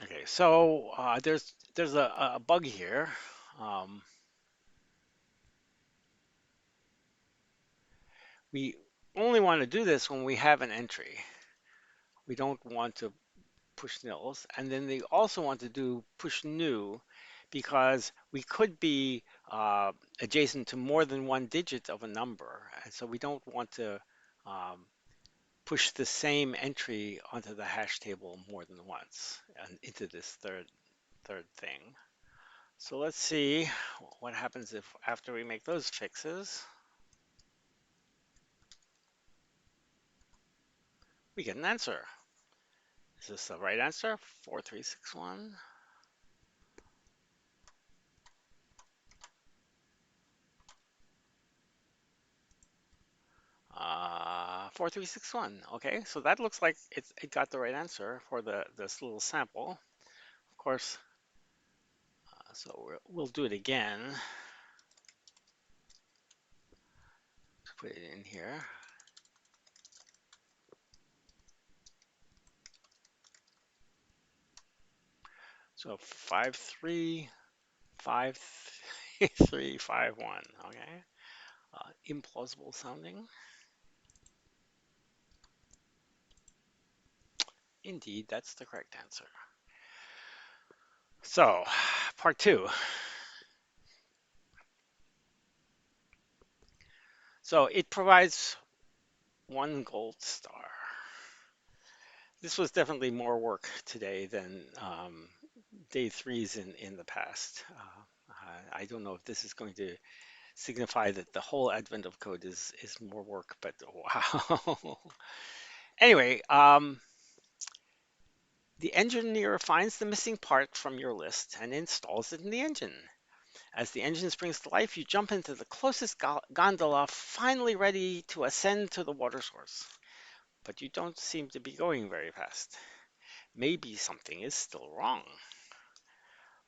Speaker 1: Okay, so there's a bug here. Um, we only want to do this when we have an entry. We don't want to push nils, and then they also want to do push new because we could be adjacent to more than one digit of a number, and so we don't want to um, push the same entry onto the hash table more than once and into this third thing. So let's see what happens if after we make those fixes, we get an answer. Is this the right answer? 4361. 4361. Okay, so that looks like it got the right answer for this little sample. Of course, so we'll do it again to put it in here. So 535351. Okay, implausible sounding. Indeed, that's the correct answer. So, part two. So it provides one gold star. This was definitely more work today than day threes in the past. I don't know if this is going to signify that the whole advent of code is more work, but wow. Anyway, the engineer finds the missing part from your list and installs it in the engine. As the engine springs to life, you jump into the closest gondola, finally ready to ascend to the water source. But you don't seem to be going very fast. Maybe something is still wrong.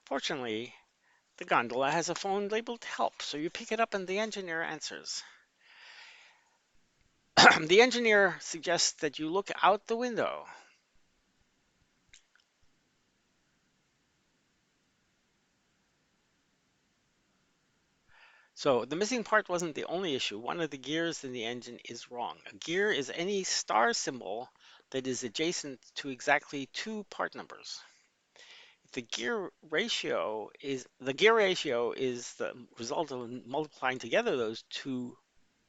Speaker 1: Fortunately, the gondola has a phone labeled help, so you pick it up and the engineer answers. The engineer suggests that you look out the window. So the missing part wasn't the only issue. One of the gears in the engine is wrong. A gear is any star symbol that is adjacent to exactly two part numbers. If the gear ratio is the result of multiplying together those two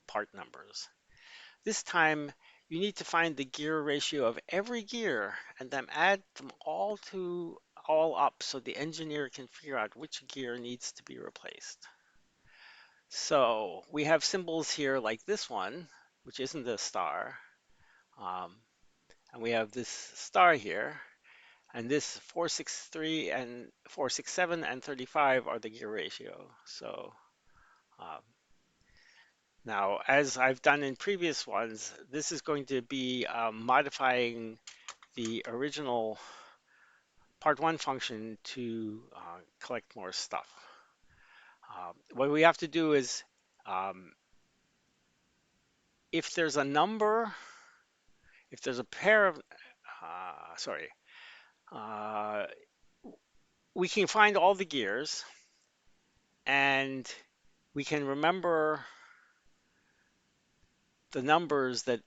Speaker 1: part numbers. This time you need to find the gear ratio of every gear and then add them all up so the engineer can figure out which gear needs to be replaced. So we have symbols here like this one, which isn't a star. Um, and we have this star here. And this 463 and 467 and 35 are the gear ratio. So um, now, as I've done in previous ones, this is going to be modifying the original part one function to collect more stuff. What we have to do is um, if there's a number, if there's a pair of, sorry, uh, we can find all the gears and we can remember the numbers that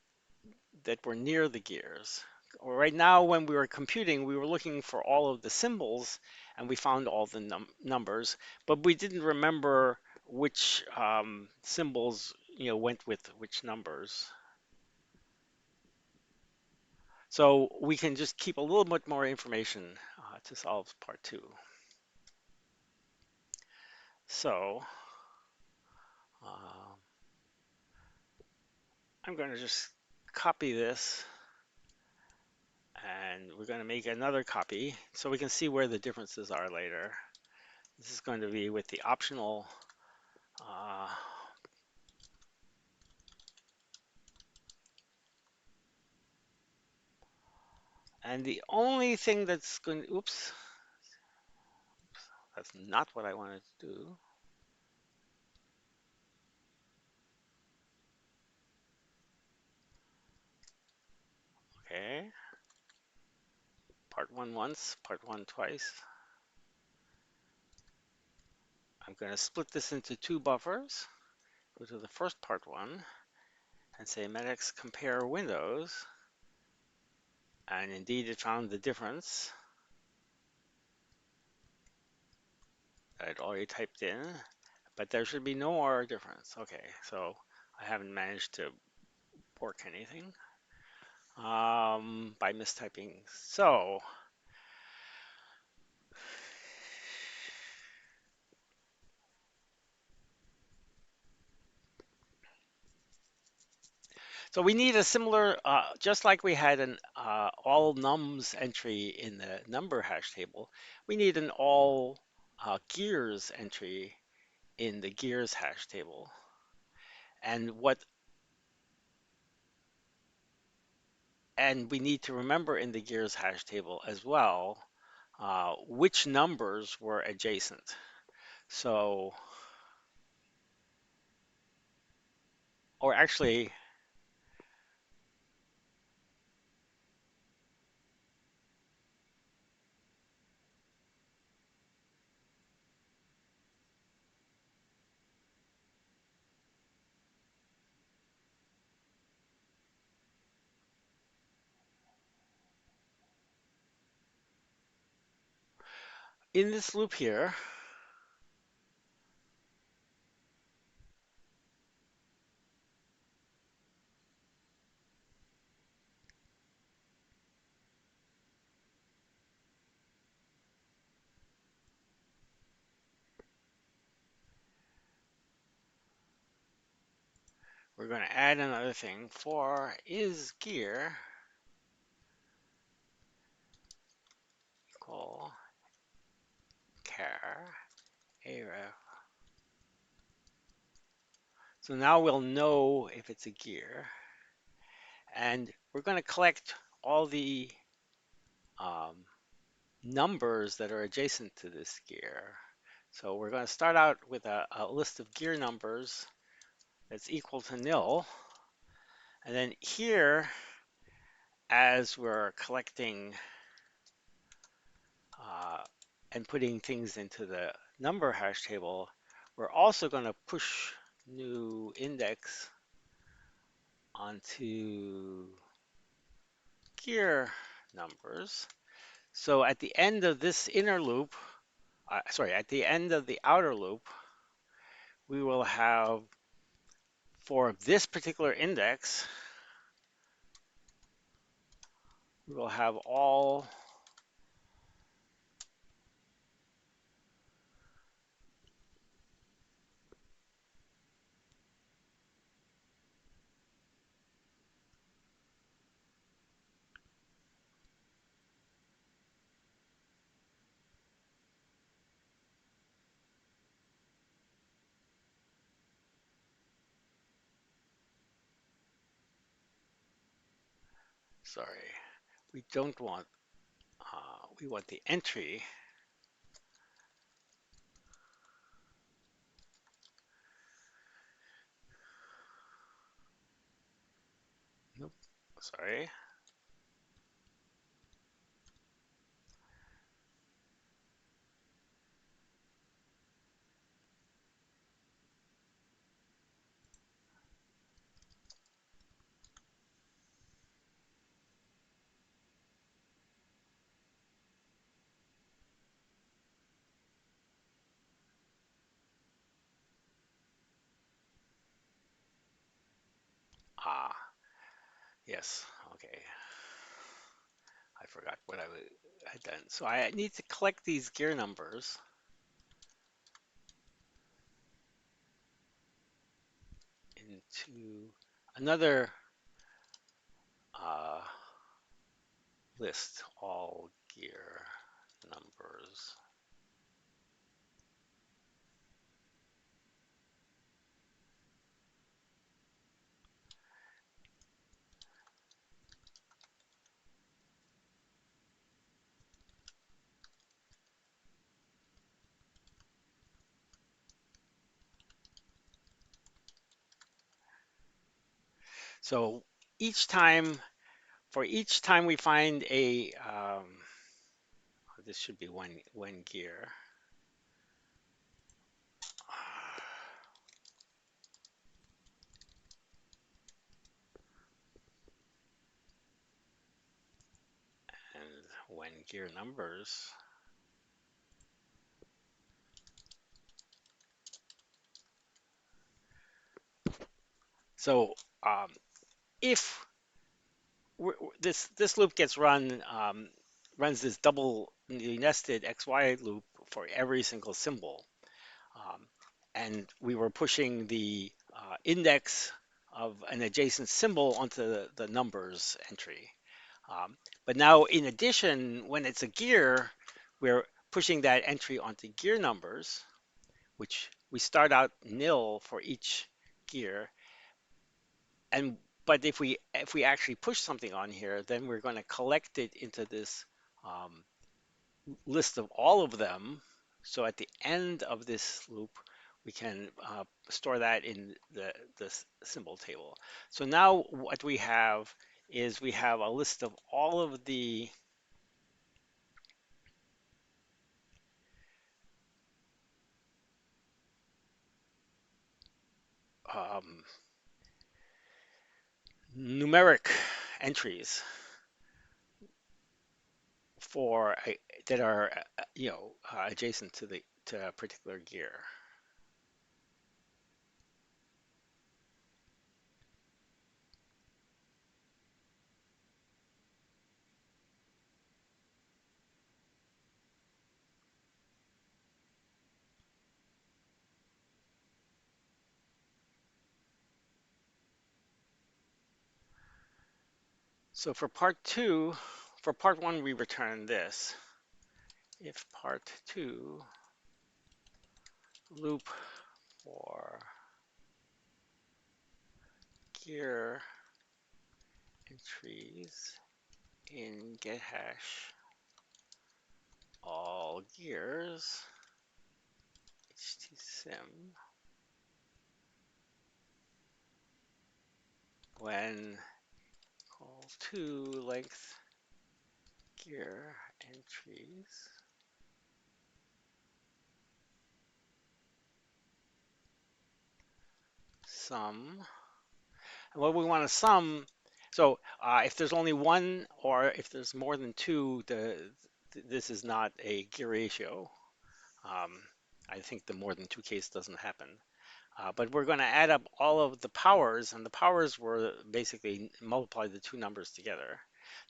Speaker 1: were near the gears. Right now, when we were computing, we were looking for all of the symbols and we found all the numbers, but we didn't remember which symbols went with which numbers. So we can just keep a little bit more information to solve part two. So uh, I'm going to just copy this and we're going to make another copy so we can see where the differences are later. This is going to be with the optional uh, And the only thing that's going to, oops, that's not what I wanted to do. Okay, part one once, part one twice. I'm going to split this into two buffers. Go to the first part one and say emacs compare windows. And indeed, it found the difference that I'd already typed in, but there should be no more difference. Okay, so I haven't managed to work anything by mistyping. So we need a similar, just like we had an all nums entry in the number hash table, we need an all gears entry in the gears hash table. And we need to remember in the gears hash table as well which numbers were adjacent. So, or actually, in this loop here, we're going to add another thing for is gear equal char aref. So now we'll know if it's a gear. And we're going to collect all the um, numbers that are adjacent to this gear. So we're going to start out with a list of gear numbers that's equal to nil. And then here, as we're collecting uh, and putting things into the number hash table, we're also going to push new index onto gear numbers. So at the end of this inner loop, at the end of the outer loop, we will have, for this particular index, we will have all sorry, we don't want, we want the entry. Nope, sorry. Ah, yes, okay. I forgot what I had done. So I need to collect these gear numbers into another uh, list, all gear numbers. So each time, for each time we find a, this should be one gear. And when gear numbers. So if this loop gets runs this double nested XY loop for every single symbol, um, and we were pushing the index of an adjacent symbol onto the numbers entry. Um, but now, in addition, when it's a gear, we're pushing that entry onto gear numbers, which we start out nil for each gear. And but if we actually push something on here, then we're going to collect it into this um, list of all of them. So at the end of this loop, we can store that in the symbol table. So now what we have is we have a list of all of the um, numeric entries for that are adjacent to the to a particular gear. So for part one, we return this. If part two loop for gear entries in get hash all gears htsim when call to length gear entries sum. And what we want to sum, so if there's only one or if there's more than two, this is not a gear ratio. Um, I think the more than two case doesn't happen. But we're going to add up all of the powers, and the powers were basically multiply the two numbers together.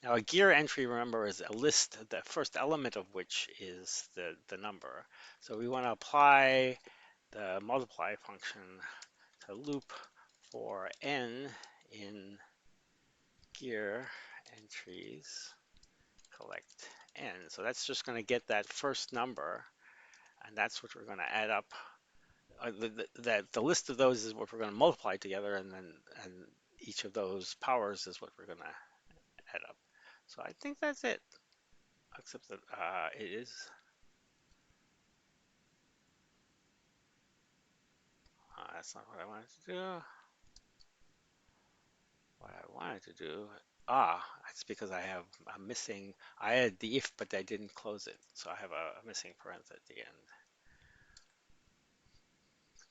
Speaker 1: Now, a gear entry, remember, is a list, the first element of which is the number. So we want to apply the multiply function to loop for n in gear entries, collect n. So that's just going to get that first number, and that's what we're going to add up. The list of those is what we're going to multiply together, and each of those powers is what we're going to add up. So I think that's it, except that it is. That's not what I wanted to do. What I wanted to do, it's because I'm missing, I had the if, but I didn't close it. So I have a missing parenthesis at the end.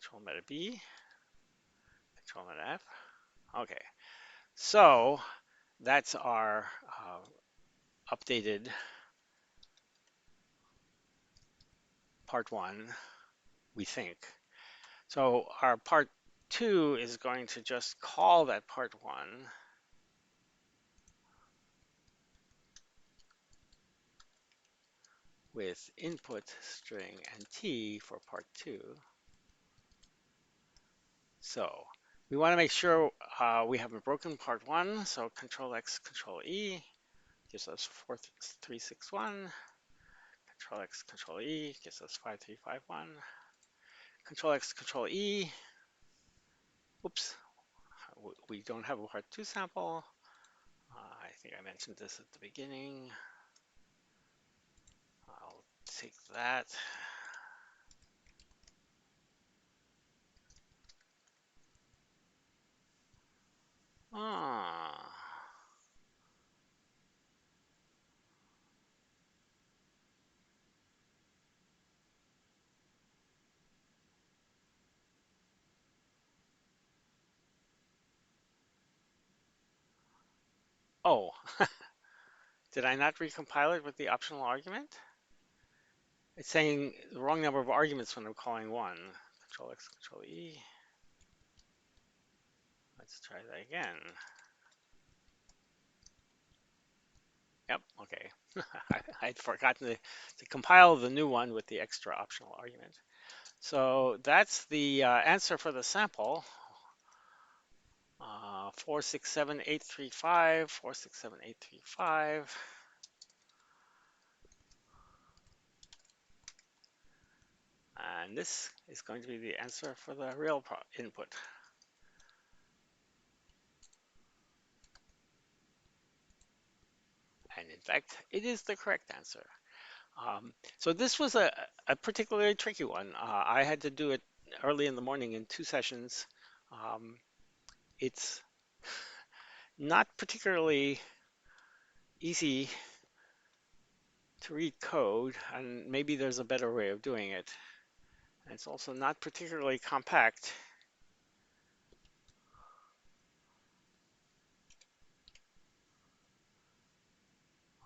Speaker 1: Control Meta B, Control Meta F. Okay, so that's our updated part one, we think. So our part two is going to just call that part one with input string and t for part two. So we want to make sure we haven't broken part one. So Control X, Control E gives us 4361. Control X, Control E gives us 5351. Control X, Control E. Oops, we don't have a part two sample. I think I mentioned this at the beginning. I'll take that. Ah. Oh, did I not recompile it with the optional argument? It's saying the wrong number of arguments when I'm calling one. Control X, Control E. Let's try that again. Yep, okay. I'd forgotten to compile the new one with the extra optional argument. So that's the answer for the sample. 467,835, 467,835. And this is going to be the answer for the real input. And in fact, it is the correct answer. So this was a particularly tricky one. I had to do it early in the morning in two sessions. Um, it's not particularly easy to read code, and maybe there's a better way of doing it. And it's also not particularly compact.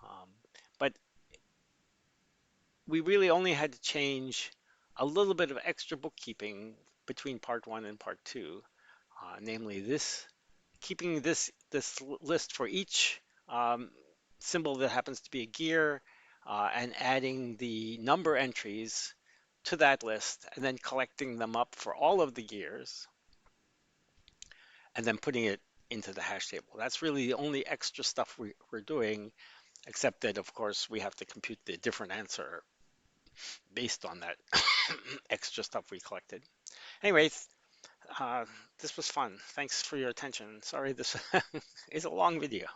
Speaker 1: Um, but we really only had to change a little bit of extra bookkeeping between part one and part two, namely this, keeping this list for each symbol that happens to be a gear, and adding the number entries to that list, and then collecting them up for all of the gears, and then putting it into the hash table. That's really the only extra stuff we're doing, except that, of course, we have to compute the different answer based on that extra stuff we collected. Anyways, uh, this was fun. Thanks for your attention. Sorry, this is a long video.